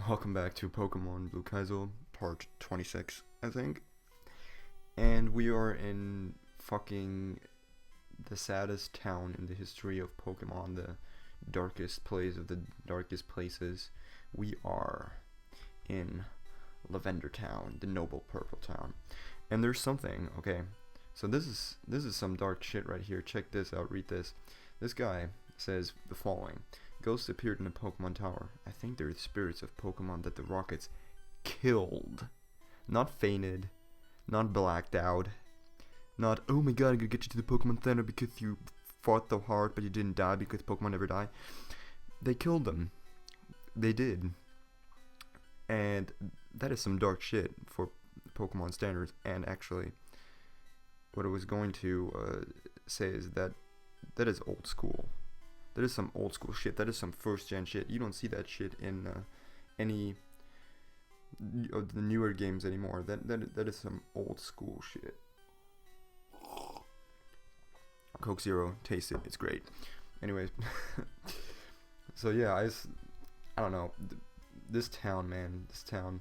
Welcome back to Pokemon Blue Kaizo, part 26, I think. And we are in fucking the saddest town in the history of Pokemon, the darkest place of the darkest places. We are in Lavender Town, the noble purple town. And there's something, okay. So this is some dark shit right here. Check this out, read this. This guy says the following. Ghosts appeared in a Pokemon tower. I think they're the spirits of Pokemon that the Rockets killed. Not fainted. Not blacked out. Not, oh my god, I'm gonna get you to the Pokemon Center because you fought so hard but you didn't die because Pokemon never die. They killed them. They did. And that is some dark shit for Pokemon standards. And actually, what I was going to say is that is old school. That is some old school shit. That is some first gen shit. You don't see that shit in any of the newer games anymore. That is some old school shit. Coke Zero, taste it. It's great. Anyways, so yeah, I don't know. This town, man. This town.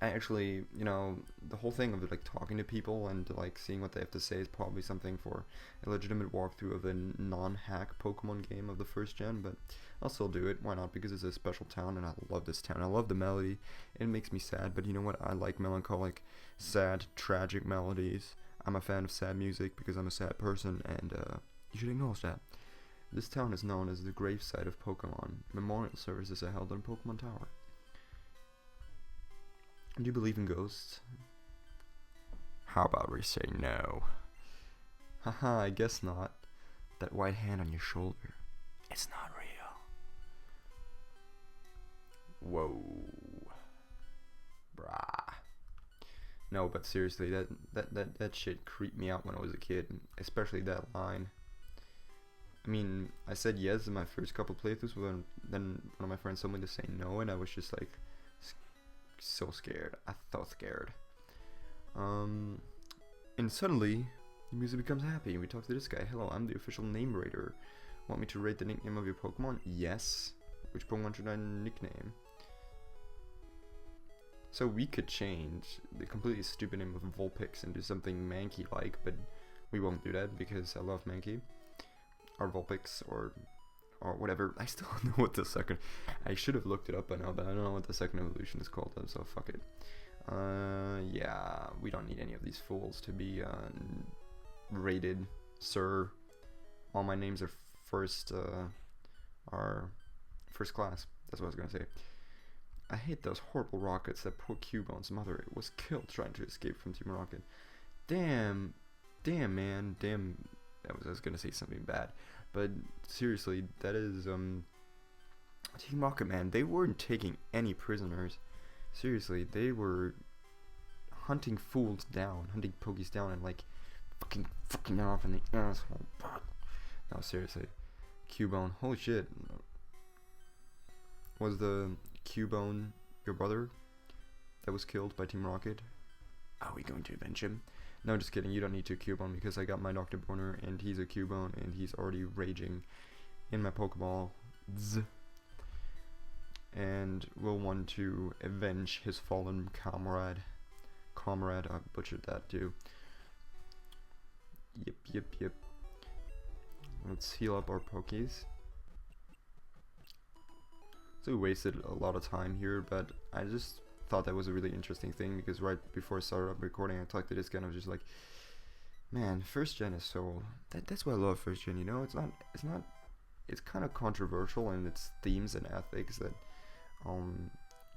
I actually, the whole thing of like talking to people and like seeing what they have to say is probably something for a legitimate walkthrough of a non-hack Pokemon game of the first gen, but I'll still do it. Why not? Because it's a special town and I love this town. I love the melody. It makes me sad, but you know what? I like melancholic, sad, tragic melodies. I'm a fan of sad music because I'm a sad person, and you should acknowledge that. This town is known as the gravesite of Pokemon. Memorial services are held on Pokemon Tower. Do you believe in ghosts? How about we say no? Haha, I guess not. That white hand on your shoulder, it's not real. Whoa. Brah. No, but seriously, that shit creeped me out when I was a kid, especially that line. I mean, I said yes in my first couple playthroughs, but then one of my friends told me to say no, and I was just like, so scared. I felt scared. And suddenly the music becomes happy. We talk to this guy. Hello, I'm the official name rater. Want me to rate the nickname of your Pokemon? Yes. Which Pokemon should I nickname? So we could change the completely stupid name of Vulpix into something Mankey-like, but we won't do that because I love Mankey. Or Vulpix, or whatever. I still don't know what the second. I should have looked it up by now, but I don't know what the second evolution is called, so fuck it. Yeah, we don't need any of these fools to be rated, sir. All my names are first class. That's what I was gonna say. I hate those horrible rockets. That poor Cubone's mother was killed trying to escape from Team Rocket. Damn, man, damn. I was gonna say something bad. But seriously, that is Team Rocket, man. They weren't taking any prisoners. Seriously, they were hunting fools down, hunting Pokies down, and like fucking off in the asshole. No, seriously, Cubone. Holy shit. Was the Cubone your brother that was killed by Team Rocket? Are we going to avenge him? No, just kidding. You don't need to Cubone because I got my Dr. Boner and he's a Cubone and he's already raging in my Pokeball. And will want to avenge his fallen comrade. I butchered that too. Yep. Let's heal up our Pokies. So we wasted a lot of time here, but I just thought that was a really interesting thing because right before I started up recording, I talked to this guy and I was just like, man, first gen is so that's why I love first gen. It's kind of controversial in its themes and ethics that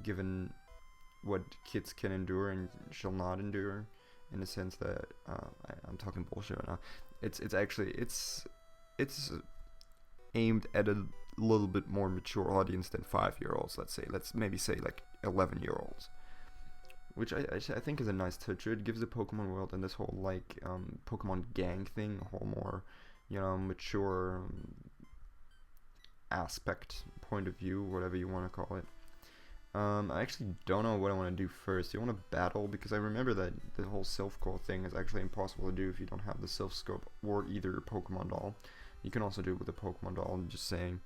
given what kids can endure and shall not endure, in the sense that I'm talking bullshit right now. It's aimed at a little bit more mature audience than 5-year-olds. Let's maybe say like 11-year-olds, which I think is a nice touch. It gives the Pokemon world and this whole like Pokemon gang thing a whole more mature aspect, point of view, whatever you want to call it. I actually don't know what I want to do first. Do you want to battle? Because I remember that the whole self-core thing is actually impossible to do if you don't have the self-scope or either Pokemon doll. You can also do it with a Pokemon doll. I'm just saying,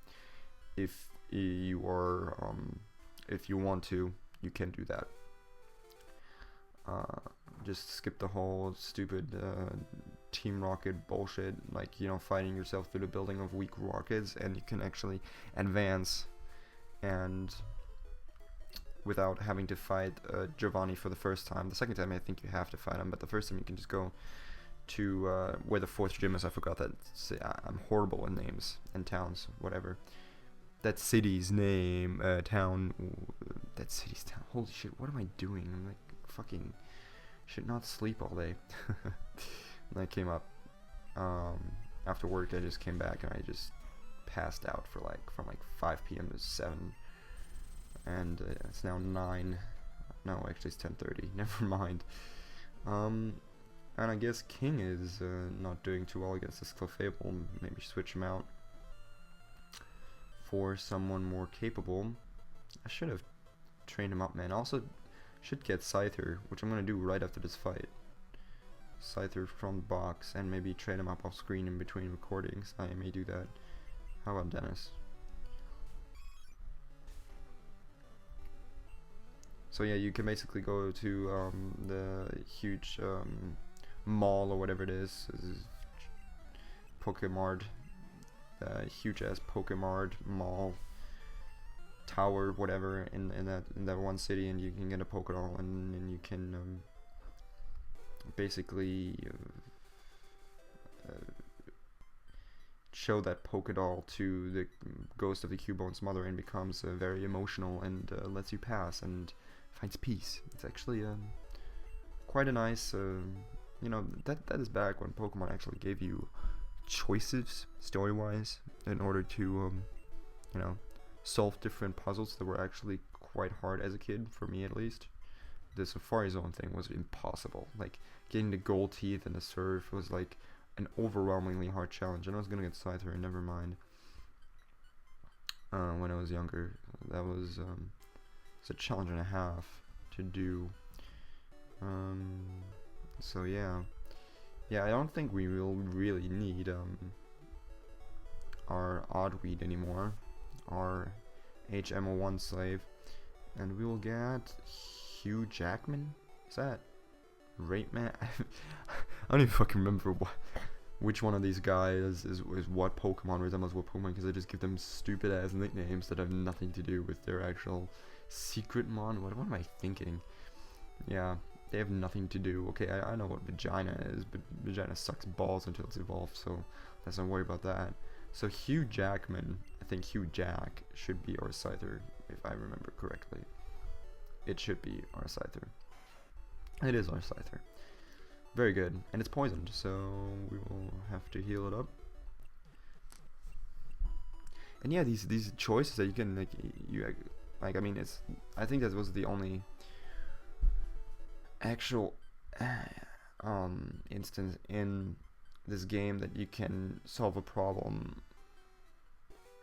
if you are, if you want to, you can do that. Just skip the whole stupid Team Rocket bullshit, like, you know, fighting yourself through the building of weak rockets, and you can actually advance and without having to fight Giovanni for the first time. The second time I think you have to fight him, but the first time you can just go to where the fourth gym is. I forgot that. I'm horrible in names and towns, whatever. That city's name, town, that city's town. Holy shit, what am I doing? I'm like fucking should not sleep all day. And I came up after work. I just came back and I just passed out for from 5 p.m. to 7, and it's now 9. No, actually it's 10:30. Never mind. And I guess King is not doing too well against this Clefable. Maybe switch him out for someone more capable. I should have trained him up, man. Also should get Scyther, which I'm gonna do right after this fight. Scyther from the box, and maybe train him up off screen in between recordings. I may do that. How about Dennis? So yeah, you can basically go to the huge mall or whatever it is Pokemart, huge ass Pokemart mall tower, whatever, in that one city, and you can get a Pokédoll, and you can basically show that Pokédoll to the ghost of the Cubone's mother, and becomes very emotional and lets you pass and finds peace. It's actually quite a nice, you know, that is back when Pokemon actually gave you choices story-wise in order to you know, solve different puzzles that were actually quite hard as a kid, for me at least. The Safari Zone thing was impossible. Like, getting the gold teeth and the surf was like an overwhelmingly hard challenge, and I was gonna get Scyther, never mind. When I was younger, that was it's a challenge and a half to do. So yeah, I don't think we will really need our Oddweed anymore, our HMO1 slave, and we will get Hugh Jackman. Is that Rateman? I don't even fucking remember which one of these guys is what Pokemon, resembles what Pokemon, because I just give them stupid ass nicknames that have nothing to do with their actual secret mon. What am I thinking? Yeah, they have nothing to do. Okay, I know what Vagina is, but Vagina sucks balls until it's evolved, so let's not worry about that. So Hugh Jackman, I think Hugh Jack should be our Scyther, if I remember correctly. It should be our Scyther. It is our Scyther. Very good, and it's poisoned, so we will have to heal it up. And yeah, these choices that you can like, I mean, I think that was the only actual instance in this game that you can solve a problem,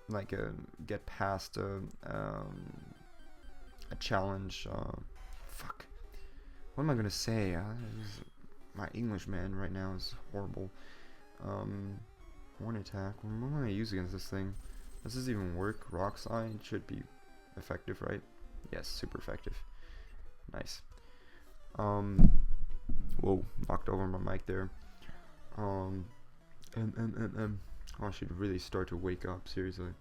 like get past a challenge. Fuck, what am I gonna say? My English, man, right now is horrible. Horn attack. What am I gonna use against this thing? Does this even work? Rock Slide should be effective, right? Yes, super effective. Nice. Whoa, knocked over my mic there. Oh, I should really start to wake up, seriously.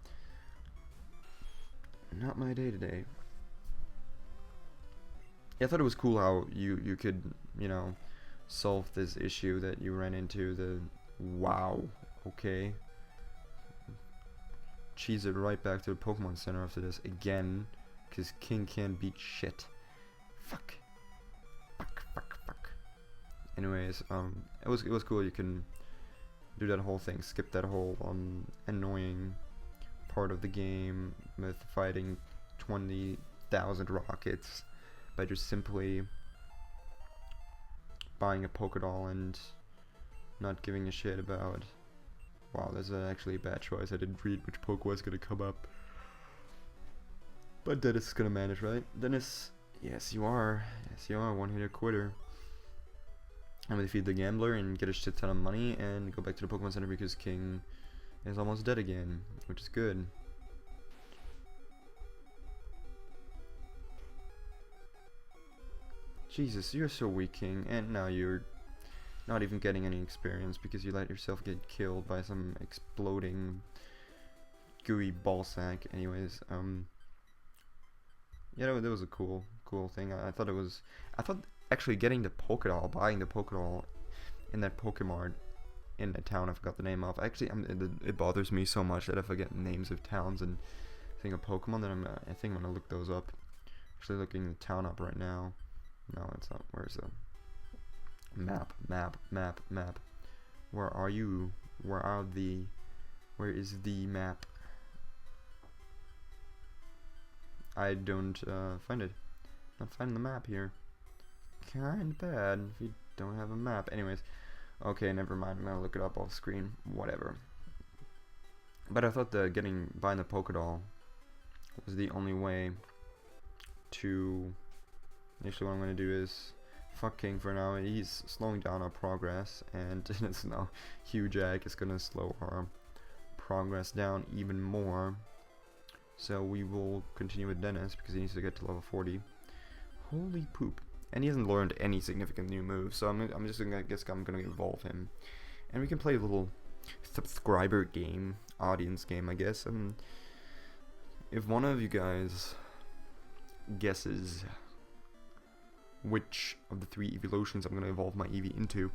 Not my day today. Yeah, I thought it was cool how you could, you know, solve this issue that you ran into. Wow, okay. Cheese it right back to the Pokemon Center after this again, because King can't beat shit. Fuck. Anyways, it was cool. You can do that whole thing, skip that whole annoying part of the game with fighting 20,000 rockets by just simply buying a Pokédoll and not giving a shit about. Wow, that's actually a bad choice. I didn't read which Poke was gonna come up. But Dennis is gonna manage, right? Dennis, yes you are. Yes you are, one-hitter quitter. I'm gonna defeat the gambler and get a shit ton of money and go back to the Pokemon Center because King is almost dead again, which is good. Jesus, you're so weak, King, and now you're not even getting any experience because you let yourself get killed by some exploding gooey ball sack. Anyways, yeah, that was a cool thing. I thought actually getting the Pokédoll, buying the Pokédoll in that Pokemart in the town I forgot the name of. Actually, it bothers me so much that I forget names of towns and think of Pokemon that I think I'm gonna look those up. Actually, looking the town up right now. No, it's not. Where's the map? Where are you? Where is the map? I don't find it. Not finding the map here. Kinda bad if you don't have a map. Anyways, okay, never mind. I'm gonna look it up off screen. Whatever. But I thought buying the Pokédoll was the only way to. Actually, what I'm gonna do is fuck King for now. He's slowing down our progress, and it's now huge egg is gonna slow our progress down even more. So we will continue with Dennis because he needs to get to level 40. Holy poop! And he hasn't learned any significant new moves, so I'm just gonna evolve him, and we can play a little subscriber game, audience game, I guess. If one of you guys guesses which of the 3 evolutions I'm gonna evolve my Eevee into,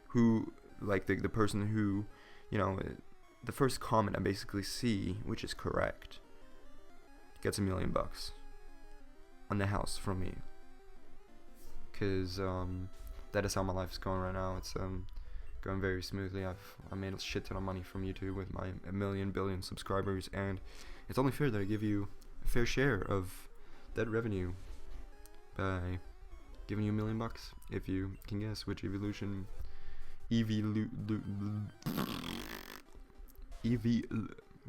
who, like the person who, you know, the first comment I basically see, which is correct, gets $1 million on the house from me. Cause that is how my life is going right now. It's going very smoothly. I made a shit ton of money from YouTube with my 1 billion subscribers, and it's only fair that I give you a fair share of that revenue by giving you $1 million if you can guess which evolution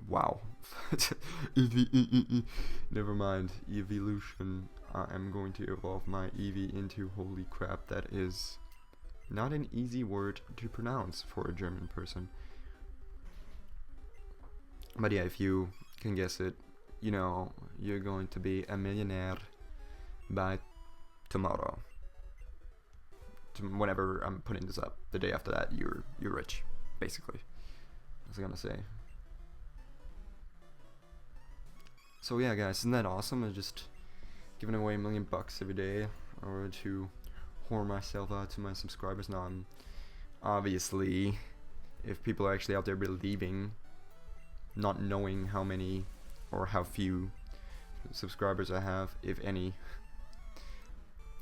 wow. Never mind. Evolution. I am going to evolve my Eevee into. Holy crap, that is not an easy word to pronounce for a German person. But yeah, if you can guess it, you know, you're going to be a millionaire by tomorrow. Whenever I'm putting this up, the day after that, you're rich, basically. I was gonna say. So yeah, guys, isn't that awesome? I'm just giving away $1 million every day, or to whore myself out to my subscribers. Now, I'm obviously, if people are actually out there believing, not knowing how many or how few subscribers I have, if any,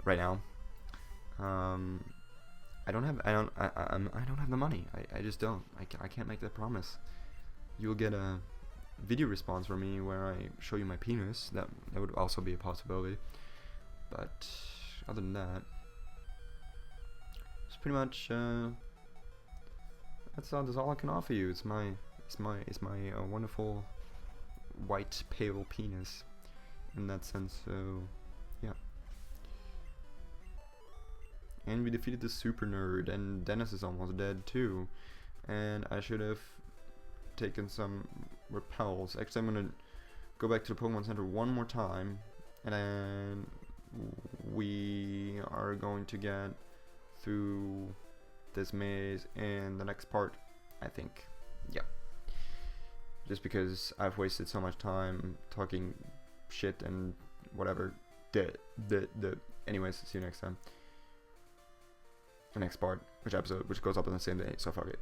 right now. I don't have the money. I just don't. I can't make that promise. You'll get a video response from me where I show you my penis. That would also be a possibility. But other than that, it's pretty much that's all I can offer you. It's my wonderful white pale penis in that sense. So yeah. And we defeated the super nerd, and Dennis is almost dead too. And I should have taken some repels. Actually, I'm gonna go back to the Pokemon Center one more time, and then we are going to get through this maze in the next part, I think. Yeah. Just because I've wasted so much time talking shit and whatever. Anyways, see you next time. The next part, which goes up on the same day, so fuck it.